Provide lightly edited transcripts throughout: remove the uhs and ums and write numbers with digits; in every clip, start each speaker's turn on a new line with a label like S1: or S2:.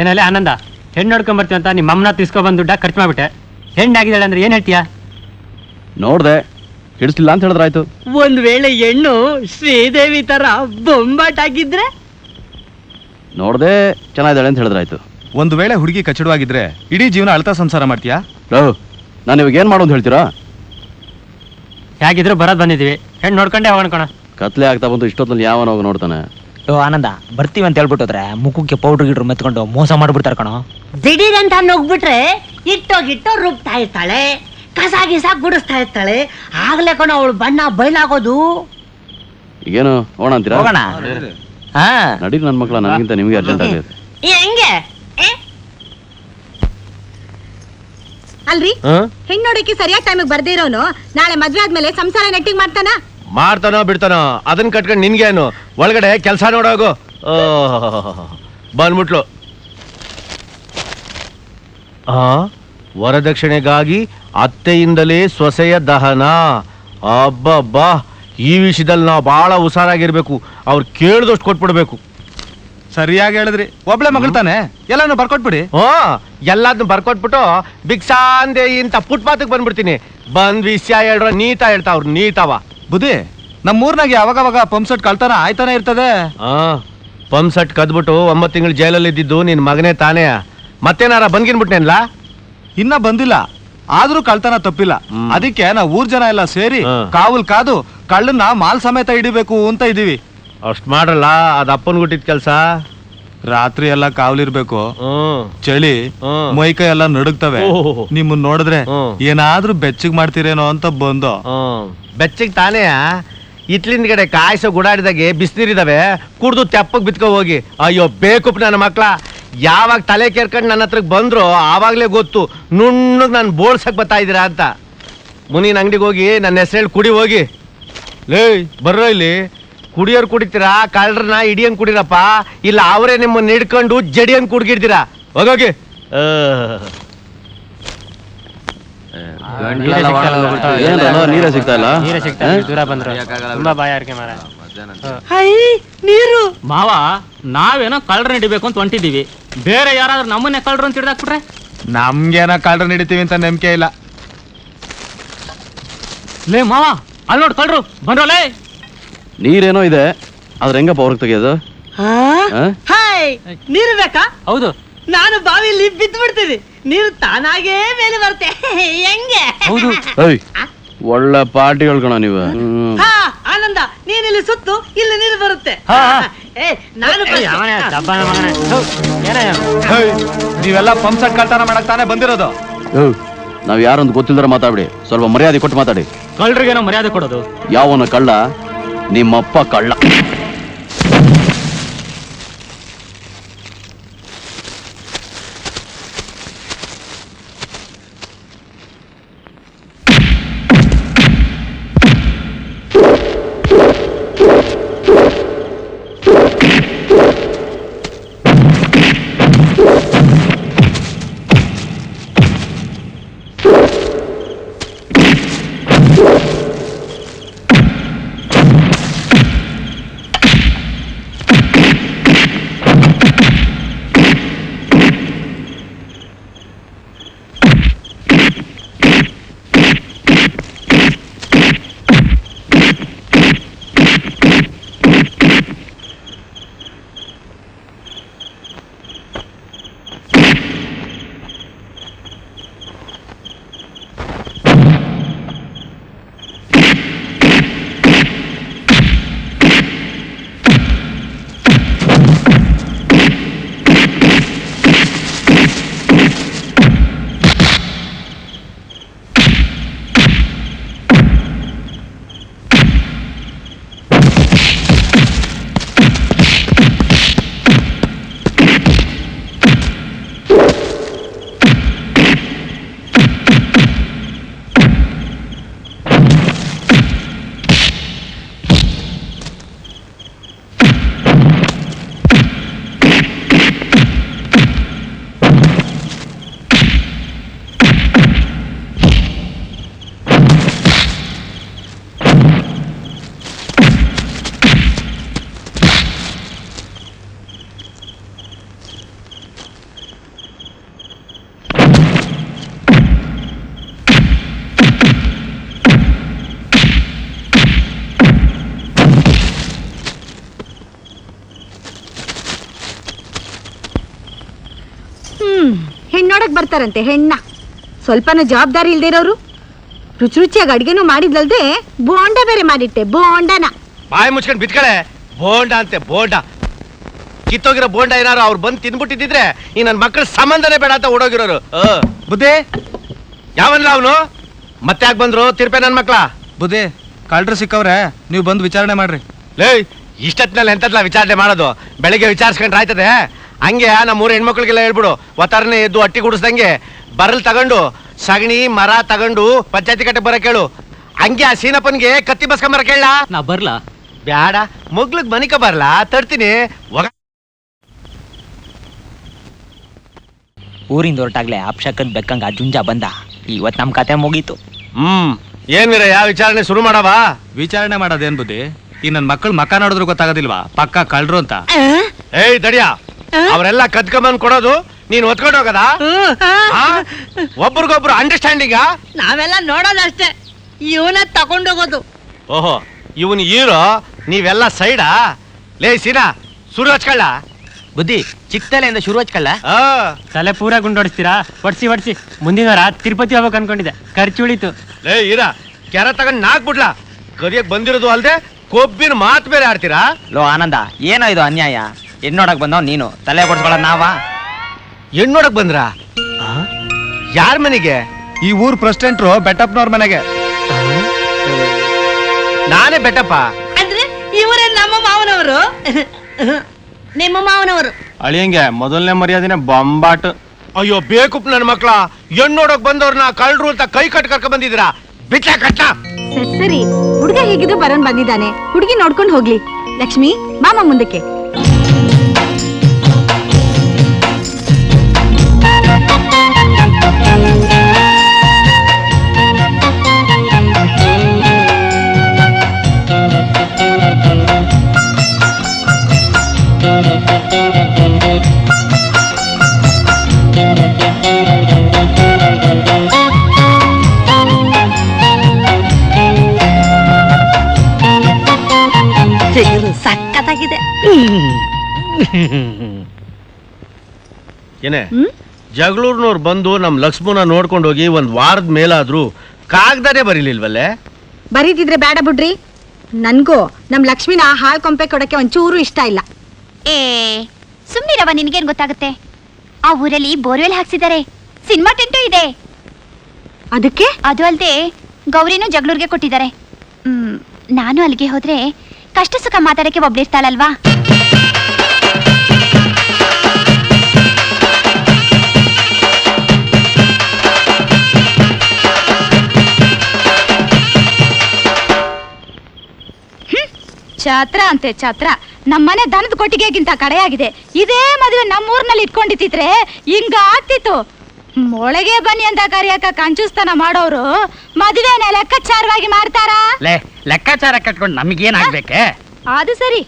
S1: ಏನಲ್ಲಿ ಆನಂದ, ಹೆಣ್ಣು ನೋಡ್ಕೊಂಬರ್ತೀವಿ ಅಂತ ನಿಮ್ಮ ಅಮ್ಮನ ತಿಸ್ಕೊಬಂದು ದುಡ್ಡ ಖರ್ಚು ಮಾಡ್ಬಿಟ್ಟೆ. ಹೆಣ್ಣಾಗಿದ್ದಾಳೆ ಅಂದ್ರೆ ಏನು ಹೇಳ್ತೀಯಾ?
S2: ನೋಡ್ದೆ, ಹಿಡಿಸ್ಲಿಲ್ಲ ಅಂತ ಹೇಳಿದ್ರಾಯ್ತು.
S3: ಒಂದ್ ವೇಳೆ ಹೆಣ್ಣು ಶ್ರೀದೇವಿ ತರ ಬೊಂಬಾಟಾಗಿದ್ರೆ?
S2: ನೋಡ್ದೆ, ಚೆನ್ನಾಗಿದ್ದಾಳೆ ಅಂತ ಹೇಳಿದ್ರಾಯ್ತು.
S4: ಒಂದು ವೇಳೆ ಹುಡುಗಿ ಕಚ್ಚಡವಾಗಿದ್ರೆ ಇಡೀ ಜೀವನ ಅಳ್ತಾ ಸಂಸಾರ ಮಾಡ್ತೀಯಾ?
S2: ನಾನು ಇವಾಗ ಏನು ಮಾಡೋದು ಹೇಳ್ತೀರಾ?
S1: ಹೇಗಿದ್ರು ಬರೋದು ಬಂದಿದ್ದೀವಿ, ಹೆಣ್ಣು ನೋಡ್ಕೊಂಡೇ ಹೋಗೋಣ.
S2: ಕತ್ಲೆ ಆಗ್ತಾ ಬಂತು, ಇಷ್ಟೊತ್ತಲ್ಲಿ ಯಾವನ ಹೋಗಿ ನೋಡ್ತಾನೆ.
S5: ಆನಂದ, ಬರ್ತೀವಿ ಅಂತ ಹೇಳ್ಬಿಟ್ಟೋದ್ರೆ ಮುಖಕ್ಕೆ ಪೌಡ್ರ್ ಗಿಡ್ರು ಮೆತ್ಕೊಂಡು ಮೋಸ ಮಾಡ್ಬಿಡ್ತಾರ ಕಣೋ.
S3: ದಿಢೀರ್ ಅಂತ ಹೋಗ್ಬಿಟ್ರೆ ಇಟ್ಟೋಗಿಟ್ಟೋ ರುಬ್ತಾ ಇರ್ತಾಳೆ, ಕಸ ಗಿಸ ಗುಡಿಸ್ತಾ ಇರ್ತಾಳೆ. ಆಗ್ಲೇ ಕಣೋ ಅವಳು ಬಣ್ಣ ಬಯಲಾಗೋದು.
S2: ಈಗೇನು ಹೋಗೋಣ ಅಂತೀರಾ?
S5: ಹೋಗೋಣ. ಹಾ
S2: ನಡೀರಿ ನನ್ನ ಮಕ್ಕಳ, ನನಗಿಂತ ನಿಮಗೆ ಅರ್ಜೆಂಟ್ ಆಗಿದೆ.
S3: ಹೆಂಗೆ
S6: ಅಲ್ರಿ, ಹೆಣ್ಣು ನೋಡಕ್ಕೆ ಸರಿಯಾದ ಟೈಮಿಗೆ ಬರ್ದೇ ಇರೋನು ನಾಳೆ ಮದ್ವೆ ಆದ್ಮೇಲೆ ಸಂಸಾರ ನೆಟ್ಟಿಗೆ
S7: ಮಾಡ್ತಾನೋ ಬಿಡ್ತಾನೋ ಅದನ್ನ ಕಟ್ಕೊಂಡು ನಿನ್ಗೇನು? ಒಳಗಡೆ ಕೆಲಸ ನೋಡೋಗು. ಬಂದ್ಬಿಟ್ಲು. ವರದಕ್ಷಿಣೆಗಾಗಿ ಅತ್ತೆಯಿಂದಲೇ ಸೊಸೆಯ ದಹನ. ಅಬ್ಬಬ್ಬಾ, ಈ ವಿಷಯದಲ್ಲಿ ನಾವು ಬಹಳ ಹುಷಾರಾಗಿರ್ಬೇಕು. ಅವ್ರು ಕೇಳಿದಷ್ಟು ಕೊಟ್ಬಿಡ್ಬೇಕು.
S4: ಸರಿಯಾಗಿ ಹೇಳಿದ್ರಿ. ಒಬ್ಳೆ ಮಗಳು ತಾನೆ, ಎಲ್ಲಾನು ಬರ್ಕೊಟ್ಬಿಡಿ.
S7: ಎಲ್ಲಾದ್ನು ಬರ್ಕೊಟ್ಬಿಟ್ಟು ಭಿಕ್ಷಾಂದೆ ಇಂತ ಫುಟ್ಪಾತ್ಗೆ ಬಂದ್ಬಿಡ್ತೀನಿ. ಬಂದ್ ವಿಷಯ ಹೇಳ್ರ ನೀತಾ ಹೇಳ್ತಾ ಅವ್ರು ನೀತಾವ.
S4: ಬುದ್ಧಿ, ನಮ್ಮೂರ್ನಾಗ ಯಾವಾಗ ಪಂಪ್ ಸೆಟ್ ಕಳ್ತಾನ ಆಯ್ತಾನೆ ಇರ್ತದೆ.
S7: ಪಂಪ್ ಸೆಟ್ ಕದ್ಬಿಟ್ಟು 9 ತಿಂಗಳು ಜೈಲಲ್ಲಿ ಇದ್ದಿದ್ದು ನಿನ್ ಮಗನೇ ತಾನೇ. ಮತ್ತೇನಾರ ಬಂದ್ಗಿನ್ಬಿಟ್ನೇನ್ಲ?
S4: ಇನ್ನ ಬಂದಿಲ್ಲ, ಆದ್ರೂ ಕಳ್ತನ ತಪ್ಪಿಲ್ಲ. ಅದಕ್ಕೆ ನಾವು ಊರ್ ಜನ ಎಲ್ಲ ಸೇರಿ ಕಾವಲ್ ಕಾದು ಕಳ್ಳನ್ನ ಮಾಲ್ ಸಮೇತ ಹಿಡಿಬೇಕು ಅಂತ ಇದೀವಿ.
S7: ಅಷ್ಟ್ ಮಾಡ್ರಲ್ಲ, ಅದ್ ಅಪ್ಪನ್ ಗುಟ್ಟಿದ್ ಕೆಲ್ಸ.
S4: ರಾತ್ರಿ ಎಲ್ಲ ಕಾವಲಿರ್ಬೇಕು. ಚಳಿ ಮೈಕೈ ಎಲ್ಲ ನಡುಗ್ತವೆ. ನಿಮ್ಮನ್ ನೋಡಿದ್ರೆ ಏನಾದ್ರೂ ಬೆಚ್ಚಗ್ ಮಾಡ್ತೀರೇನೋ ಅಂತ ಬಂದು.
S7: ಬೆಚ್ಚಗ್ ತಾನೇ ಇತ್ಲಿಂದ್ಗಡೆ ಕಾಯಿಸೋ ಗುಡಾಡಿದಾಗೆ ಬಿಸಿನೀರಿದಾವೆ, ಕುಡ್ದು ತೆಪ್ಪಗ್ ಬಿತ್ಕೊ ಹೋಗಿ. ಅಯ್ಯೋ ಬೇಕುಪ್ ನನ್ನ ಮಕ್ಳ, ಯಾವಾಗ ತಲೆ ಕೇರ್ಕೊಂಡು ನನ್ನ ಹತ್ರಕ್ ಬಂದ್ರು ಆವಾಗ್ಲೇ ಗೊತ್ತು ನುಣ್ಣಗ್ ನಾನು ಬೋಳ್ಸಕ್ ಬರ್ತಾ ಇದೀರಾ ಅಂತ. ಮುನಿನ ಅಂಗಡಿಗೆ ಹೋಗಿ ನನ್ನ ಹೆಸರು ಹೇಳಿ ಕುಡಿ ಹೋಗಿ. ಲೇ ಬರ್ರೋ ಇಲ್ಲಿ, ಕುಡಿಯೋರು ಕುಡಿತೀರಾ, ಕಳ್ಳರನ್ನ ಹಿಡಿಯಂಗ್ ಕುಡಿರಪ್ಪ, ಇಲ್ಲ ಅವರೇ ನಿಮ್ಮನ್ನ ಹಿಡ್ಕೊಂಡು ಜಡಿಯಂಗ್ ಕುಡ್ಗಿಡ್ತೀರಾ. ಹೋಗೋಗಿ.
S2: ನೀರೇ ಸಿಗ್ತಾ ಇಲ್ಲ.
S1: ದೂರ ಬಂದ್ರು ತುಂಬಾ ಬಾಯಾರಿಕೆ ಮಾರ.
S3: ನೀರು
S1: ಮಾವ, ನಾವೇನೋ ಕಳ್ಳರನ್ನ ಹಿಡಿಬೇಕು ಅಂತ ಹೊಂಟಿದೀವಿ, ಬೇರೆ ಯಾರಾದ್ರೂ ನಮ್ಮನ್ನೇ ಕಳ್ಳರು ಅಂತ ಹಿಡ್ದಾಕ್ಬಿಟ್ರೆ?
S4: ನಮ್ಗೇನ ಕಳ್ರ ನಡಿತೀವಿ ಅಂತ ನಂಬಿಕೆ ಇಲ್ಲ.
S1: ಲೇ ಮಾವ, ಅಲ್ಲಿ ನೋಡ್ ಕಳ್ಳರು ಬಂದ್ರಲ್ಲೇ.
S2: ನೀರೇನೋ ಇದೆ, ಆದ್ರೆ ಹೆಂಗಪ್ಪ ಹೊರಗೆ ತೆಗಿಯೋದು?
S3: ನೀರು ಬೇಕಾ?
S1: ಹೌದು,
S3: ನಾನು ಬಾವಿಲಿ ಬಿದ್ದು ಬಿಡ್ತೀನಿ, ನೀರು ತಾನಾಗೇ ಮೇಲೆ ಬರುತ್ತೆ. ಹೆಂಗೆ?
S2: ಒಳ್ಳೆ ಪಾರ್ಟಿಗಳು ಕಣ ನೀವು.
S3: ಆನಂದ, ನೀನಿಲ್ಲಿ ಸುತ್ತು, ಇಲ್ಲಿ ನೀರು ಬರುತ್ತೆ. ನಾನು
S4: ನೀವೆಲ್ಲ ಪಂಪ್ ಸೆಟ್ ಕಳ್ತನ ಮಾಡಕ್ ತಾನೇ ಬಂದಿರೋದು.
S2: ನಾವ್ ಯಾರೊಂದು ಗೊತ್ತಿಲ್ದಾರ ಮಾತಾಡಿ, ಸ್ವಲ್ಪ ಮರ್ಯಾದೆ ಕೊಟ್ಟು ಮಾತಾಡಿ.
S1: ಕಳ್ಳರಿಗೇನೋ ಮರ್ಯಾದೆ ಕೊಡೋದು?
S2: ಯಾವನ ಕಳ್ಳ? ನಿಮ್ಮಪ್ಪ ಕಳ್ಳ.
S6: ಹೆಣ್ಣೋಡಕ್ ಬರ್ತಾರಂತೆ ಹೆಣ್ಣ. ಸ್ವಲ್ಪನೂ ಜವಾಬ್ದಾರಿ ಇಲ್ದಿರೋರು. ರುಚಿ ರುಚಿಯಾಗಿ ಅಡ್ಗೆನೂ ಮಾಡಿದ್ಲಲ್ದೆ ಬೋಂಡ ಬೇರೆ ಮಾಡಿಟ್ಟೆ, ಬೋಂಡನ.
S7: ಬಾಯಿ ಮುಚ್ಕೊಂಡು ಬಿತ್ಕಳೆ. ಬೋಂಡ ಅಂತೆ ಬೋಂಡ. ಕಿತ್ತೋಗಿರೋ ಬೋಂಡ ಏನಾರು ಅವ್ರು ಬಂದು ತಿನ್ಬಿಟ್ಟಿದ್ರೆ ಈ ನನ್ನ ಮಕ್ಕಳ ಸಂಬಂಧನೇ ಬೇಡ ಅಂತ ಓಡೋಗಿರೋರು.
S4: ಬುದ್ಧಿ
S7: ಯಾವನ್ಲ ಅವನು? ಮತ್ತೆ ಯಾಕೆ ಬಂದ್ರು ತಿರ್ಪೆ ನನ್ನ ಮಕ್ಳ?
S4: ಬುದ್ಧಿ ಕಳ್ರು ಸಿಕ್ಕವ್ರೆ, ನೀವು ಬಂದು ವಿಚಾರಣೆ ಮಾಡ್ರಿ.
S7: ಲೇ, ಇಷ್ಟತ್ನಲ್ಲಿ ಎಂತದ್ಲ ವಿಚಾರಣೆ ಮಾಡೋದು? ಬೆಳಿಗ್ಗೆ ವಿಚಾರಿಸ್ಕೊಂಡ್ರೆ ಆಯ್ತದೆ? ಹಂಗೆ ನಮ್ಮ ಮೂರು ಹೆಣ್ಮಕ್ಳಿಗೆಲ್ಲ ಹೇಳ್ಬಿಡು, ಒತ್ತಾರನೆ ಎದ್ದು ಅಟ್ಟಿ ಗುಡಿಸ್ದಂಗೆ ಬರಲ್ ತಗೊಂಡು ಸಗಣಿ ಮರ ತಗೊಂಡು ಪಂಚಾಯತಿ ಕಟ್ಟೆ ಬರಕ್ ಹೇಳು. ಹಂಗೆ ಆ ಸೀನಪ್ಪನ್ಗೆ ಕತ್ತಿ ಬಸ್ಕೊಂಬರ ಕೇಳ.
S1: ನಾ ಬರ್ಲಾ?
S7: ಬ್ಯಾಡ, ಮಗ್ಳಿಗ್ ಮನಿಕ ಬರ್ಲಾ, ತರ್ತೀನಿ.
S5: ಊರಿಂದ ಹೊರಟಾಗ್ಲೆ ಅಪ್ಶಕನ್ ಬೆಕ್ಕಂಗ ಜುಂಜ ಬಂದ. ಇವತ್ ನಮ್ ಕತೆ ಮುಗೀತು.
S7: ಏನ್ ಯಾವ ವಿಚಾರಣೆ ಶುರು ಮಾಡವಾ?
S4: ವಿಚಾರಣೆ ಮಾಡೋದೇನ್ ಬುದ್ಧಿ? ಈ ನನ್ ಮಕ್ಕಳು ಮಕ್ಕ ನೋಡಿದ್ರು ಗೊತ್ತಾಗೋದಿಲ್ವಾ ಪಕ್ಕ ಕಳ್ರು ಅಂತ?
S7: ಏಯ್ ದಡಿಯಾ, ಅವರೆಲ್ಲ ಕದ್ಕೊಂಬಂದ್ ಕೊಡೋದು ನೀನ್ ಹೊತ್ಕೊಂಡು ಹೋಗದ? ಒಬ್ರಿಗೊಬ್ರು ಅಂಡರ್ಸ್ಟ್ಯಾಂಡಿಂಗ್?
S3: ನಾವೆಲ್ಲ ನೋಡೋದಷ್ಟೇ, ಇವನ ತಗೊಂಡೋಗೋದು.
S7: ಓಹೋ, ಇವನ್ ಹೀರೋ, ನೀವೆಲ್ಲ ಸೈಡಾ? ಲೇ ಸೀನಾ, ಸುರು ಹಚ್ಕೊಳ್ಳ.
S5: ಬುದ್ಧಿ ಚಿಕ್ಕ ತಲೆಯಿಂದ ಶುರು ಹಚ್ಕಲ್ಲ.
S1: ತಲೆ ಪೂರ ಗುಂಡೋಡಿಸ್ತೀರಾ? ಹೊಡ್ಸಿ ಮುಂದಿನ ವಾರ ತಿರುಪತಿ ಹೋಗ್ಬೇಕು ಅನ್ಕೊಂಡಿದ್ದೆ, ಖರ್ಚು ಉಳಿತು.
S7: ಲೇ ಈರ, ಕೆರೆ ತಗೊಂಡ್ ನಾಕ್ ಬಿಡ್ಲಾ? ಕರಿಯಕ್ ಬಂದಿರೋದು ಅಲ್ದೆ ಕೊಬ್ಬಿನ ಮಾತು ಬೇರೆ ಆಡ್ತೀರಾ?
S5: ಲೋ ಆನಂದ, ಏನೋ ಇದು ಅನ್ಯಾಯ. ಹೆಣ್ಣೋಡಕ್ ಬಂದವ್ ನೀನು, ತಲೆ ಬಡ್ಸ್ಕೊಳ್ಳೋದ್ ನಾವ?
S7: ಹೆಣ್ಣು ನೋಡಕ್ ಬಂದ್ರ? ಯಾರ ಮನೆಗೆ?
S4: ಈ ಊರ್ ಪ್ರೆಸಿಡೆಂಟ್ರು ಬೆಟ್ಟಪ್ಪನವ್ರ ಮನೆಗೆ.
S7: ನಾನೇ ಬೆಟ್ಟಪ್ಪ.
S3: ಅಂದ್ರೆ ಇವರೇ ನಮ್ಮ ಮಾವನವರು? ನಿಮ್ಮ ಮಾವನವರು.
S4: ಅಳಿಯಂಗೆ ಮೊದಲನೇ ಮರ್ಯಾದಿನ ಬೊಂಬಾಟ್.
S7: ಅಯ್ಯೋ ಬೇಕುಪ್ ನನ್ನ ಮಕ್ಳ, ಹೆಣ್ಣು ನೋಡಕ್ ಬಂದವ್ರನ್ನ ಕಳ್ರು ಅಂತ ಕೈ ಕಟ್ಕ ಬಂದಿದ್ದೀರಾ? ಬಿಟ್ಟ ಕಟ್ಟ.
S6: ಸರಿ, ಹುಡುಗ ಹೇಗಿದ್ರು ಬರೋನ್ ಬಂದಿದ್ದಾನೆ, ಹುಡುಗಿ ನೋಡ್ಕೊಂಡು ಹೋಗ್ಲಿ. ಲಕ್ಷ್ಮಿ, ಮಾಮ ಮುಂದಕ್ಕೆ.
S3: ಸಕ್ಕತ್ತಾಗಿದೆ.
S7: ಏನೇ ಜಗಳೂರ್ನವ್ರು ಬಂದು ನಮ್ ಲಕ್ಷ್ಮಣ ನೋಡ್ಕೊಂಡು ಹೋಗಿ ಒಂದ್ ವಾರದ ಮೇಲಾದ್ರೂ ಕಾಗ್ದಾನೇ ಬರೀಲಿಲ್ವಲ್ಲೇ?
S6: ಬರೀತಿದ್ರೆ ಬೇಡ ಬಿಡ್ರಿ. ನನ್ಗೂ ನಮ್ ಲಕ್ಷ್ಮಿನ ಹಾಲ್ ಕೊಂಪೆ ಕೊಡಕ್ಕೆ ಒಂಚೂರು ಇಷ್ಟ ಇಲ್ಲ.
S8: ಏ ಸುಮ್ನಿರವ, ನಿನಗೇನ್ ಗೊತ್ತಾಗುತ್ತೆ? ಆ ಊರಲ್ಲಿ ಬೋರ್ವೆಲ್ ಹಾಕ್ಸಿದ್ದಾರೆ, ಸಿನಿಮಾ ಟೆಂಟು ಇದೆ.
S6: ಅದಕ್ಕೆ
S8: ಅದು ಅಲ್ದೆ ಗೌರಿನೂ ಜಗಳೂರ್ಗೆ ಕೊಟ್ಟಿದ್ದಾರೆ. ನಾನು ಅಲ್ಲಿಗೆ ಹೋದ್ರೆ ಕಷ್ಟ ಸುಖ ಮಾತಾಡಕ್ಕೆ ಒಬ್ಳಿರ್ತಾಳಲ್ವಾ?
S6: ಛತ್ರ ಅಂತೆ ಛತ್ರ. ನಮ್ಮನೆ ದನದ ಕೊಟ್ಟಿಗೆಗಿಂತ ಕಡೆಯಾಗಿದೆ. ಇದೇ ಮದುವೆ ನಮ್ಮೂರ್ನಲ್ಲಿ ಇಟ್ಕೊಂಡಿತ್ತಿದ್ರೆ ಹಿಂಗ ಆಗ್ತಿತ್ತು. ಮೊಳಗೆ ಬನ್ನಿ ಅಂತ ಕರಿಯಕ ಕಂಚುಸ್ತನ ಮಾಡೋರು ಮದುವೆನ ಲೆಕ್ಕಾಚಾರವಾಗಿ ಮಾಡ್ತಾರ?
S5: ಲೆಕ್ಕಾಚಾರ ಕಟ್ಕೊಂಡು ನಮಗೇನಾಗ್ಬೇಕೆ?
S6: ಅದು ಸರಿ,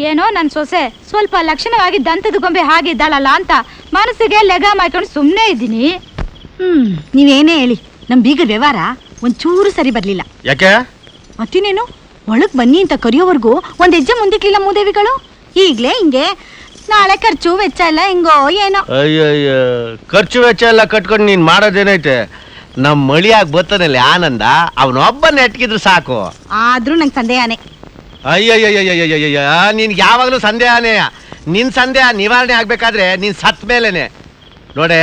S6: ಏನೋ ನನ್ ಸೊಸೆ ಸ್ವಲ್ಪ ಲಕ್ಷಣವಾಗಿ ದಂತದ ಗೊಂಬೆ ಹಾಗಿದ್ದಾಳಲ್ಲ ಅಂತ ಮನಸ್ಸಿಗೆ ಲೆಗ ಮಾಡ್ಕೊಂಡು ಸುಮ್ಮನೆ ಇದ್ದೀನಿ. ನೀವೇನೇ ಹೇಳಿ, ನಮ್ ಬೀಗ ವ್ಯವಹಾರ ಒಂಚೂರು ಸರಿ ಬರ್ಲಿಲ್ಲ.
S7: ಯಾಕೆ?
S6: ಮತ್ತಿನೇನು, ಒಳಗ್ ಬನ್ನಿ ಅಂತ ಕರೆಯೋವರೆಗೂ ಒಂದ್ ಹೆಜ್ಜೆ ಮುಂದಿಕ್ಲಿಲ್ಲ ಮೂದೇವಿಗಳು. ಈಗ್ಲೇ ಹಿಂಗೆ, ನಾಳೆ ಖರ್ಚು ವೆಚ್ಚ ಎಲ್ಲ ಹಿಂಗೋ ಏನೋ.
S7: ಅಯ್ಯಯ್ಯ, ಖರ್ಚು ವೆಚ್ಚ ಎಲ್ಲ ಕಟ್ಕೊಂಡು ನೀನ್ ಮಾಡೋದೇನೈತೆ? ನಮ್ ಮಳಿಯಾಗಿ ಬರ್ತನಲ್ಲಿ ಆನಂದ, ಅವನೊಬ್ಬ ನೆಟ್ಕಿದ್ರು ಸಾಕು.
S6: ಆದ್ರೂ ನಂಗೆ ಸಂದೇಹನೇ.
S7: ಅಯ್ಯಯ್ಯಯ್ಯಯ್ಯಯ್ಯಯ್ಯ, ನೀನ್ ಯಾವಾಗ್ಲೂ ಸಂದೇಹನೇ. ನಿನ್ ಸಂದೇಹ ನಿವಾರಣೆ ಆಗ್ಬೇಕಾದ್ರೆ ನೀನ್ ಸತ್ ಮೇಲೇನೆ. ನೋಡೆ,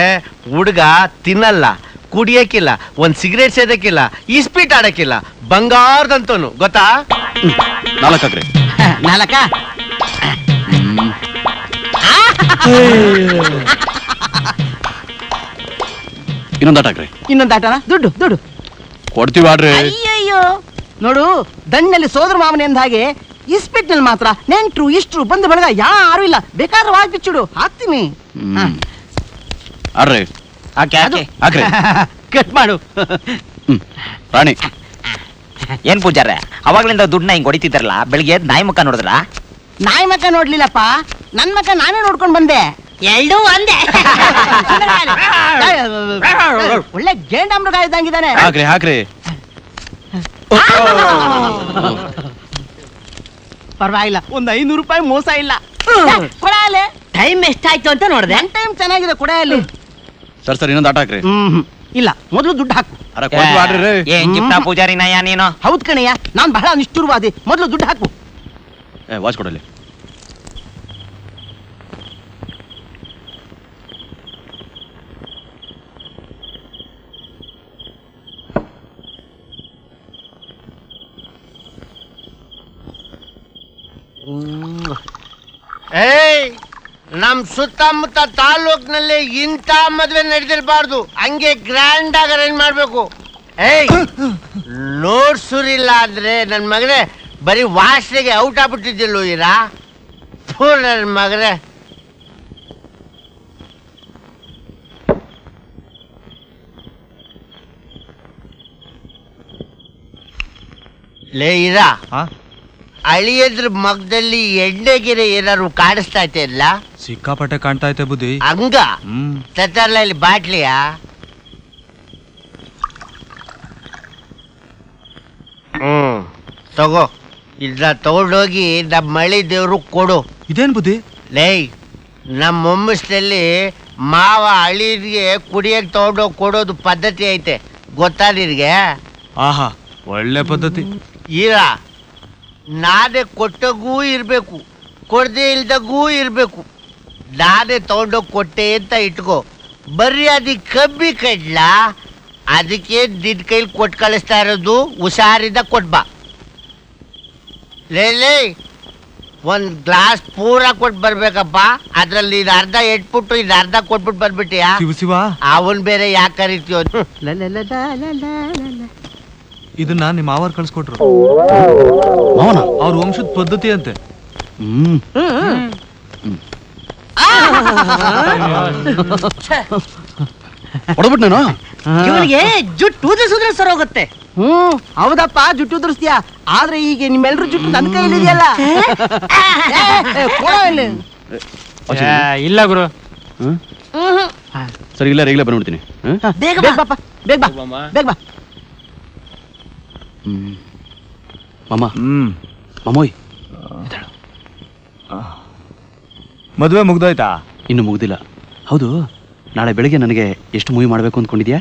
S7: ಹುಡುಗ ತಿನ್ನಲ್ಲ, ಕುಡಿಯಕ್ಕಿಲ್ಲ, ಒಂದ್ ಸಿಗರೇಟ್ ಸೇದಕ್ಕಿಲ್ಲ, ಇಸ್ಪೀಟ್ ಆಡಕ್ಕಿಲ್ಲ, ಬಂಗಾರದಂತವನು ಗೊತ್ತಾ?
S2: ನಾಲ್ಕಾಕ್ರಿ.
S3: ನಾಲ್ಕ
S2: ಇನ್ನೊಂದು ಆಟಾಕ್ರಿ.
S3: ಇನ್ನೊಂದು ಆಟನ ದುಡ್ಡು ದುಡ್ಡು
S2: ಕೊಡ್ತೀವಿ ಆಡ್ರಿ.
S3: ಅಯ್ಯಯ್ಯೋ, ನೋಡು, ದಂಡಲ್ಲಿ ಸೋದರ ಮಾವನೆ ಅಂದ ಹಾಗೆ ಇಸ್ಪಿಟ್ನಲ್ಲಿ ಮಾತ್ರ ನೆಂಟ್ರು ಇಷ್ಟ್ರು ಬಂದು ಬಳಗ ಯಾರು ಇಲ್ಲ. ಬೇಕಾದ್ರೆ ವಾಜ್ ಬಿಚ್ಚಿಡು, ಹಾಕ್ತೀನಿ.
S2: ಆಡ್ರಿ. ಹಾಕ್ರಿ.
S3: ಕಟ್ ಮಾಡು.
S2: ರಾಣಿ,
S5: ಏನ್ ಪೂಜಾರ, ಅವಾಗ್ಲಿಂದ ದುಡ್ಡನ್ನ ಹಿಂಗ್ ಹೊಡಿತಿದ್ದಾರಲ್ಲ, ಬೆಳಿಗ್ಗೆ ನಾಯಿ ಮುಖ ನೋಡಿದ್ರ?
S3: ನಾಯಿ ಮಕ್ಕ ನೋಡ್ಲಿಲ್ಲಪ್ಪ, ನನ್ ಮಕ್ಕ ನಾನೇ ನೋಡ್ಕೊಂಡ್ ಬಂದೆ. ಎರಡೂ ಒಂದೇ. ಒಳ್ಳೆ ಗೇಂಡಾಮೃಗ ಇದ್ದಂಗಿದ್ದಾನೆ.
S2: ಹಾಕ್ರಿ.
S3: ಪರವಾಗಿಲ್ಲ, ಒಂದ್ 500 ರೂಪಾಯಿ ಮೋಸ ಇಲ್ಲ. ಕೊಡಾಲೆ ಟೈಮ್ ಎಷ್ಟಾಯ್ತು ಅಂತ ನೋಡ್ದೆ. ಟೈಮ್ ಚೆನ್ನಾಗಿದೆ, ಕೊಡಾಲಿ.
S2: ಸರ್ ಇನ್ನೊಂದು ಆಟ ಹಾಕ್ರಿ.
S3: ಇಲ್ಲ, ಮೊದಲು ದುಡ್ಡು ಹಾಕು.
S2: ಅರೆ ಕೊಟ್ಟು ಆಡ್ರಿ ರೀ.
S5: ಏನ್ ಜಿಪ್ಟ ಪೂಜಾರಿ ನಯ್ಯ ನೀನು?
S3: ಹೌದ್ ಕಣಯ್ಯ, ನಾನ್ ಬಹಳ ನಿಷ್ಠುರವಾದಿ. ಮೊದಲು ದುಡ್ಡು ಹಾಕು.
S2: ವಾಚ್ ಕೊಡಲಿ.
S7: ಏಯ್, ನಮ್ ಸುತ್ತಮುತ್ತ ತಾಲೂಕ್ನಲ್ಲಿ ಇಂಥ ಮದ್ವೆ ನಡೆದಿರಬಾರ್ದು. ಹಂಗೆ ಗ್ರ್ಯಾಂಡ್ ಆಗಿ ಅರೇಂಜ್ ಮಾಡ್ಬೇಕು. ಏಯ್, ನೋಡ್ ಸುರಿಲ್ಲ ಅಂದ್ರೆ ನನ್ ಮಗನೇ ಬರೀ ವಾಸನೆಗೆ ಔಟ್ ಆಗ್ಬಿಟ್ಟಿದ್ದಿಲ್ಲ ಈರಾ. ನನ್ ಮಗನೇ ಲೇ ಇರಾ, ಅಳಿಯದ್ರ ಮಗದಲ್ಲಿ ಎಣ್ಣೆಗೆರೆ ಏನಾದ್ರು ಕಾಣಿಸ್ತಾ ಐತೆ ಇಲ್ಲ?
S4: ಸಿಕ್ಕಾಪಟ್ಟೆ ಕಾಣ್ತಾ ಐತೆ ಬುದ್ಧಿ.
S7: ಹಂಗ ತತ್ತಾರಲ್ಲ ಇಲ್ಲಿ ಬಾಟ್ಲಿಯಾ? ತಗೋ, ಇದನ್ನ ತಗೊಂಡೋಗಿ ನಮ್ಮ ಮಳಿ ದೇವ್ರು ಕೊಡು.
S4: ಇದೇನ್ ಬುದ್ಧಿ?
S7: ಲೇ, ನಮ್ಮ ಮೊಮ್ಮಸ್ನಲ್ಲಿ ಮಾವ ಅಳಿಯರಿಗೆ ಕುಡಿಯಕ್ಕೆ ತಗೊಂಡೋಗಿ ಕೊಡೋದು ಪದ್ಧತಿ ಐತೆ, ಗೊತ್ತಾ ನಿನಗೆ?
S4: ಆಹಾ, ಒಳ್ಳೆ ಪದ್ಧತಿ.
S7: ಈರ ನಾನೇ ಕೊಟ್ಟಗೂ ಇರಬೇಕು, ಕೊಡದೆ ಇಲ್ದಾಗೂ ಇರಬೇಕು. ನಾನೇ ತಗೊಂಡೋಗಿ ಕೊಟ್ಟೆ ಅಂತ ಇಟ್ಕೋ. ಬರ್ರಿ ಅದಕ್ಕೆ ಕಮ್ಮಿ ಕಡ್ಲ, ಅದಕ್ಕೆ ನಿನ್ ಕೈಲಿ ಕೊಟ್ಟು ಕಳಿಸ್ತಾ ಇರೋದು. ಹುಷಾರಿಂದ ಕೊಟ್ಬಾ. ಲೇ, ಒಂದ್ ಗ್ಲಾಸ್ ಪೂರ ಕೊಟ್ಟು ಬರ್ಬೇಕಪ್ಪ. ಅದ್ರಲ್ಲಿ ಇದು ಅರ್ಧ ಎಟ್ಬಿಟ್ಟು ಇದು ಅರ್ಧ ಕೊಟ್ಬಿಟ್ಟು ಬರ್ಬಿಟ್ಟಿಯಾ?
S4: ಶಿವ
S7: ಅವನ್ ಬೇರೆ ಯಾಕೆ ಕರಿತೀವ?
S4: ಇದನ್ನ ನಿಮ್ಮ ಮಾವರ್ ಕಳ್ಸ್ಕೊಟ್ರು.
S2: ಮಾವನ
S4: ಅವ್ರ ವಂಶದ ಪದ್ಧತಿ ಅಂತೆ.
S2: ಹೊಡಬಿಟ್ ನಾನು.
S3: ಇವನಿಗೆ ಜುಟ್ಟು ಉದುರಿಸಿದ್ರೆ ಸರ್ ಹೋಗುತ್ತೆ. ಹೌದಪ್ಪ, ಜುಟ್ಟು ಉದುರಿಸ್ತೀಯ. ಆದ್ರೆ ಈಗ ನಿಮ್ಮೆಲ್ರ ಜುಟ್ಟು ನನ್ನ ಕೈಲಿದೆಯಲ್ಲ.
S1: ಇಲ್ಲ ಗುರು.
S2: ಸರಿ, ಇಲ್ಲ ಈಗಲೇ ಬಂದ್ಬಿಡ್ತೀನಿ.
S3: ಬೇಗ ಬಾಪ್ಪ, ಬೇಗ ಬಾ, ಬೇಗ ಬಾ.
S2: ಮಾಮ, ಮಾಮೋಯ್,
S4: ಮದುವೆ ಮುಗ್ದೋಯ್ತಾ?
S2: ಇನ್ನು ಮುಗ್ದಿಲ್ಲ. ಹೌದು, ನಾಳೆ ಬೆಳಿಗ್ಗೆ ನನಗೆ ಎಷ್ಟು ಮೂವಿ ಮಾಡಬೇಕು ಅಂದ್ಕೊಂಡಿದ್ಯಾ?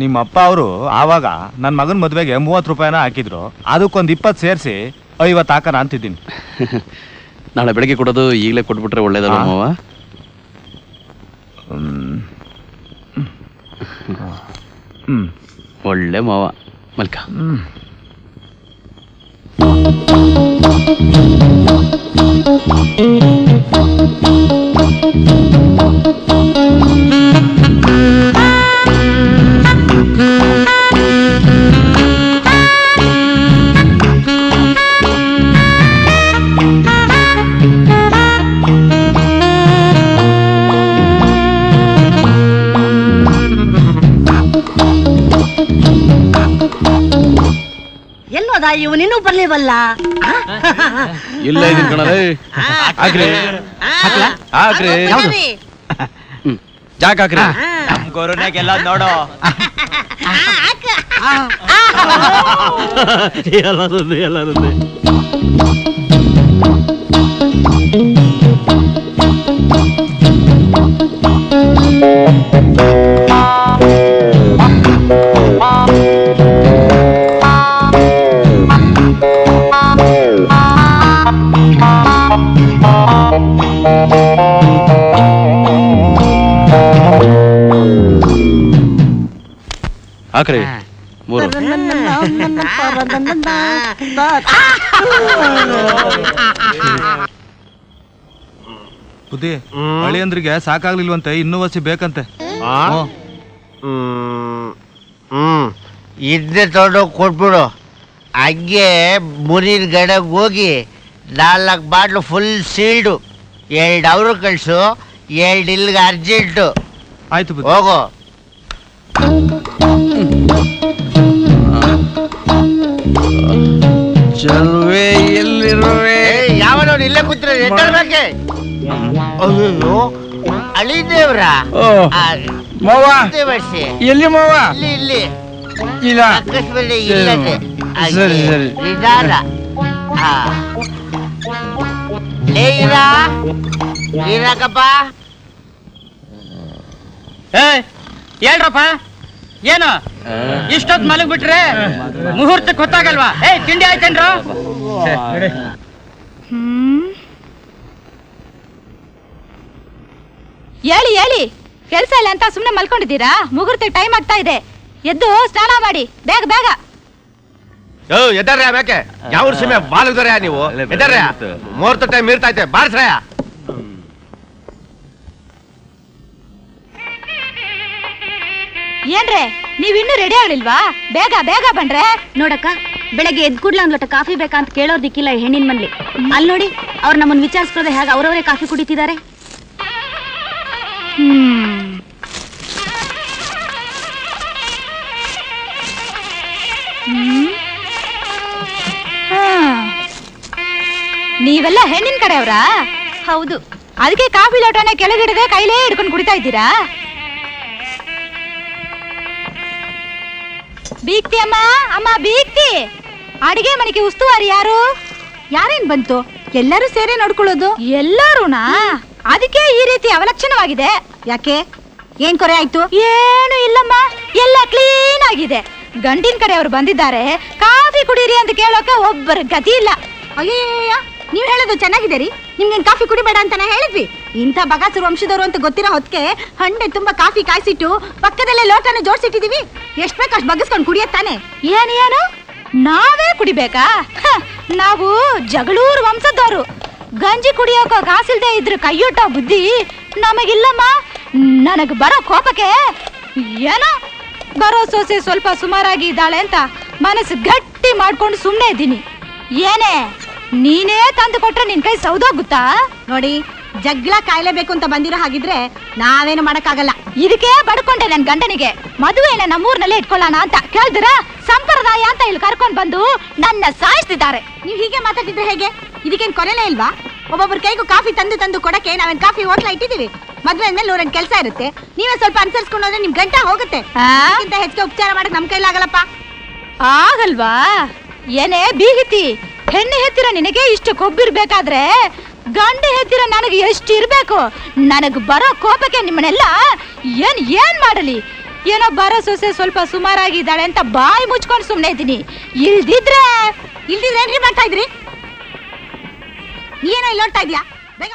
S4: ನಿಮ್ಮ ಅಪ್ಪ ಅವರು ಆವಾಗ ನನ್ನ ಮಗನ ಮದುವೆಗೆ 30 ರೂಪಾಯಿನ ಹಾಕಿದ್ರು. ಅದಕ್ಕೊಂದು 20 ಸೇರಿಸಿ 50 ಹಾಕೋಣ ಅಂತಿದ್ದೀನಿ.
S2: ನಾಳೆ ಬೆಳಿಗ್ಗೆ ಕೊಡೋದು ಈಗಲೇ ಕೊಟ್ಬಿಟ್ರೆ ಒಳ್ಳೇದಲ್ಲ ಮಾವ? ಒಳ್ಳೆ ಮಾವ, ಮಲ್ಕ.
S3: ಎಲ್ಲೋದ ಇವನಿನ್ನೂ ಬರ್ಲಿವಲ್ಲ?
S2: ಇಲ್ಲ ಇದೀನಿ ಕಣಲೇ. ಹಾಕ್ರಿ ಹಾಕ್ರಿ, ಜಾಕ್ ಹಾಕ್ರಿ.
S5: ನಮ್ ಗೊರುನಾಗೆಲ್ಲ ನೋಡೋ.
S2: ಹಾಕ್ರಿ 3.
S4: ಬುದ್ಧಿ, ಅಳಿಯಂದ್ರಿಗೆ ಸಾಕಾಗ್ಲಿಲ್ವಂತೆ, ಇನ್ನೂ ವಸಿ ಬೇಕಂತೆ.
S7: ಇದನ್ನೇ ತಗೊಂಡೋಗಿ ಕೊಟ್ಬಿಡು. ಹಂಗೆ ಮುನಿರ್ ಗಡಗ್ ಹೋಗಿ 4 ಬಾಟ್ಲು ಫುಲ್ ಸೀಲ್ಡು 2 ಅವರು ಕಳ್ಸು, 2 ಇಲ್ಲಿಗೆ ಅರ್ಜೆಂಟು.
S4: ಆಯ್ತು ಬುದ್ಧಿ.
S7: ಹೋಗು.
S2: ಚಲ್ವೇ ಎಲ್ಲಿರುವೆ?
S7: ಯಾವನವ್ರು ಇಲ್ಲೇ ಕೂತ್ರೆ ಎದ್ದರ್ಬೇಕೆ? ಅಯ್ಯೋ, ಅಳಿದೇವ್ರ ದೇವರ್ಷಿ
S5: ಎಲ್ಲಿ ಮಾವ?
S7: ಇಲ್ಲಿ
S5: ಇಲ್ಲ.
S7: ಅಕಸ್ಮಾತ್ ಇಲ್ಲದೆ
S5: ಸರಿ, ಸರಿ.
S7: ನಿಧಾನ. ಇರಾಕಪ್ಪ.
S3: ಹೇಳ್ರಪ್ಪ ಏನು ಇಷ್ಟೊತ್ತು ಮಲಗ್ಬಿಟ್ರೆ ಮುಹೂರ್ತಕ್ಕೆ ಗೊತ್ತಾಗಲ್ವಾ? ತಿಂಡಿ ಆಯ್ತೇನ್ರು?
S6: ಹೇಳಿ ಕೆಲ್ಸ ಇಲ್ಲ ಅಂತ ಸುಮ್ನೆ ಮಲ್ಕೊಂಡಿದ್ದೀರಾ? ಮುಹೂರ್ತ ಟೈಮ್ ಆಗ್ತಾ ಇದೆ, ಎದ್ದು ಸ್ನಾನ ಮಾಡಿ ಬೇಗ ಬೇಗ.
S7: ಎದ್ದಾರ್ಯ ಬೇಕೆ ಯಾವ ಸೀಮೆ ಬಾಲಗ್ದರ್ಯ ನೀವು ಎದ್ದಾರ್ಯ ಮುಹೂರ್ತ ಟೈಮ್ ಇರ್ತೈತೆ ಬಾರ್ಸ್ರಯ.
S6: ಏನ್ರೆ ನೀವಿನ್ನೂ ರೆಡಿ ಆಗ್ಲಿಲ್ವಾ? ಬೇಗ ಬೇಗ ಬನ್ರೆ.
S8: ನೋಡಕ್ಕ, ಬೆಳಗ್ಗೆ ಎದ್ ಕೂಡ್ಲ ಒಂದ್ ಲೋಟ ಕಾಫಿ ಬೇಕಾ ಅಂತ ಕೇಳೋರ್ ದಿಕ್ಕಿಲ್ಲ ಹೆಣ್ಣಿನ ಮನ್ಲಿ. ಅಲ್ಲಿ ನೋಡಿ, ಅವ್ರು ನಮ್ಮನ್ನ ವಿಚಾರಿಸ್ಕೊಳ್ಳದೆ ಹೇಗೆ ಅವರವರೇ ಕಾಫಿ ಕುಡಿತಿದ್ದಾರೆ.
S6: ನೀವೆಲ್ಲ ಹೆಣ್ಣಿನ ಕಡೆಯವ್ರಾ?
S8: ಹೌದು.
S6: ಅದಕ್ಕೆ ಕಾಫಿ ಲೋಟನ ಕೆಳಗಿಡದೆ ಕೈಲೇ ಹಿಡ್ಕೊಂಡು ಕುಡಿತಾ ಇದ್ದೀರಾ? ಬೀಗ್ತಿ ಅಮ್ಮ, ಅಮ್ಮ ಬೀಗ್ತಿ. ಅಡಿಗೆ ಮನೆಗೆ ಉಸ್ತುವಾರಿ ಯಾರು?
S8: ಯಾರೇನ್ ಬಂತು? ಎಲ್ಲರೂ ಸೇರೆ ನೋಡ್ಕೊಳ್ಳೋದು.
S6: ಎಲ್ಲಾರುನಾ? ಅದಕ್ಕೆ ಈ ರೀತಿ ಅವಲಕ್ಷಣವಾಗಿದೆ.
S8: ಯಾಕೆ, ಏನ್ ಕೊರೆ ಆಯ್ತು?
S6: ಏನು ಇಲ್ಲಮ್ಮ, ಎಲ್ಲ ಕ್ಲೀನ್ ಆಗಿದೆ. ಗಂಡಿನ ಕಡೆಯವರು ಬಂದಿದ್ದಾರೆ, ಕಾಫಿ ಕುಡೀರಿ ಅಂತ ಕೇಳೋಕೆ ಒಬ್ಬರ ಗತಿ ಇಲ್ಲ.
S8: ಅಯ್ಯಯ್ಯ, ನೀವ್ ಹೇಳೋದು ಚೆನ್ನಾಗಿದೆ ರೀ. ನಿಮ್ಗೇನ್ ಕಾಫಿ ಕುಡಿಬೇಡ ಅಂತ ಹೇಳಿದ್ವಿ. ಇಂಥ ಬಗಾಸರು ವಂಶದವರು ಅಂತ ಗೊತ್ತಿರೋ ಹೊತ್ತಿಗೆ ಹಂಡೆ ತುಂಬಾ ಕಾಫಿ ಕಾಯಿಸಿಟ್ಟು ಪಕ್ಕದಲ್ಲೇ ಲೋಟನ ಜೋಡಿಸಿಟ್ಟಿದೀವಿ. ಎಷ್ಟ್ ಬೇಕು ಅಷ್ಟು ಬಗ್ಗಿಸ್ಕೊಂಡು ಕುಡಿಯತ್ತಾನೆ.
S6: ಏನು ನಾವೇ ಕುಡಿಬೇಕಾ? ನಾವು ಜಗಳೂರು ವಂಶದವರು. ಗಂಜಿ ಕುಡಿಯೋಕೋ ಕಾಸಿಲ್ದೆ ಇದ್ರೆ ಕೈಯೊಟ್ಟೋ ಬುದ್ಧಿ ನಮಗಿಲ್ಲಮ್ಮ. ನನಗ್ ಬರೋ ಕೋಪಕ್ಕೆ ಏನೋ ಬರೋ ಸೊಸೆ ಸ್ವಲ್ಪ ಸುಮಾರಾಗಿ ಇದ್ದಾಳೆ ಅಂತ ಮನಸ್ಸು ಗಟ್ಟಿ ಮಾಡ್ಕೊಂಡು ಸುಮ್ಮನೆ ಇದ್ದೀನಿ. ಏನೇ ನೀನೇ ತಂದು ಕೊಟ್ರೆ ನಿನ್ ಕೈ ಸೌದೋಗುತ್ತಾ?
S8: ನೋಡಿ, ಜಗ್ಲ ಕಾಯ್ಲೇಬೇಕು ಅಂತ ಬಂದಿರೋ ಹಾಗಿದ್ರೆ ನಾವೇನು ಮಾಡಕ್ಕಾಗಲ್ಲ.
S6: ಇದಕ್ಕೆ ಬಡ್ಕೊಂಡೆ ನನ್ ಗಂಡನಿಗೆ. ಮದುವೆನ ನಮ್ಮೂರ್ನಲ್ಲೇ ಇಟ್ಕೊಳ್ಳೋಣ ಅಂತ ಕೇಳಿದ್ರ ಸಂಪ್ರದಾಯ ಅಂತ ಇಲ್ಲಿ ಕರ್ಕೊಂಡ್ ಬಂದು ನನ್ನ ಸಾಯಿಸ್ತಿದ್ದಾರೆ.
S8: ನೀವ್ ಹೀಗೆ ಮಾತಾಡಿದ್ರೆ ಹೇಗೆ? ಇದಕ್ಕೇನ್ ಕೊನೆನೇ ಇಲ್ವಾ? ಒಬ್ಬೊಬ್ಬರ ಕೈಗೂ ಕಾಫಿ ತಂದು ತಂದು ಕೊಡಕ್ಕೆ ನಾವೇನ್ ಕಾಫಿ ಹೋಟ್ಲ ಇಟ್ಟಿದೀವಿ. ಮದ್ವೆ ಮೇಲೆ 100 ಕೆಲಸ ಇರುತ್ತೆ. ನೀವೇ ಸ್ವಲ್ಪ ಅನುಸರಿಸ್ಕೊಂಡು ಹೋದ್ರೆ ನಿಮ್ ಗಂಟ ಹೋಗುತ್ತೆ. ಇಂತ ಹೆಚ್ಚಿಗೆ ಉಪಚಾರ ಮಾಡಕ್ ನಮ್ ಕೈಲಾಗಲ್ಲಪ್ಪ.
S6: ಆಗಲ್ವಾ? ಏನೇ ಬೀಗಿತಿ, ಹೆಣ್ಣು ಹೆತ್ತಿರ ನಿನಗೆ ಇಷ್ಟು ಕೊಬ್ಬಿರ್ಬೇಕಾದ್ರೆ ಗಂಡು ಹೆತ್ತಿರ ನನಗೆ ಎಷ್ಟು ಇರ್ಬೇಕು? ನನಗ್ ಬರೋ ಕೋಪಕ್ಕೆ ನಿಮ್ಮನ್ನೆಲ್ಲ ಏನ್ ಮಾಡಲಿ? ಏನೋ ಬರೋ ಸೊಸೆ ಸ್ವಲ್ಪ ಸುಮಾರಾಗಿದ್ದಾಳೆ ಅಂತ ಬಾಯಿ ಮುಚ್ಕೊಂಡು ಸುಮ್ಮನೆ ಇದ್ದೀನಿ. ಇಲ್ದಿದ್ರೆ
S8: ಏನ್ರಿ ಮಾಡ್ತಾ ಇದ್ರಿ? ಏನೋ ಇಲ್ಲಿ ನೋಡ್ತಾ ಇದ್ಯಾ? ಬೇಗ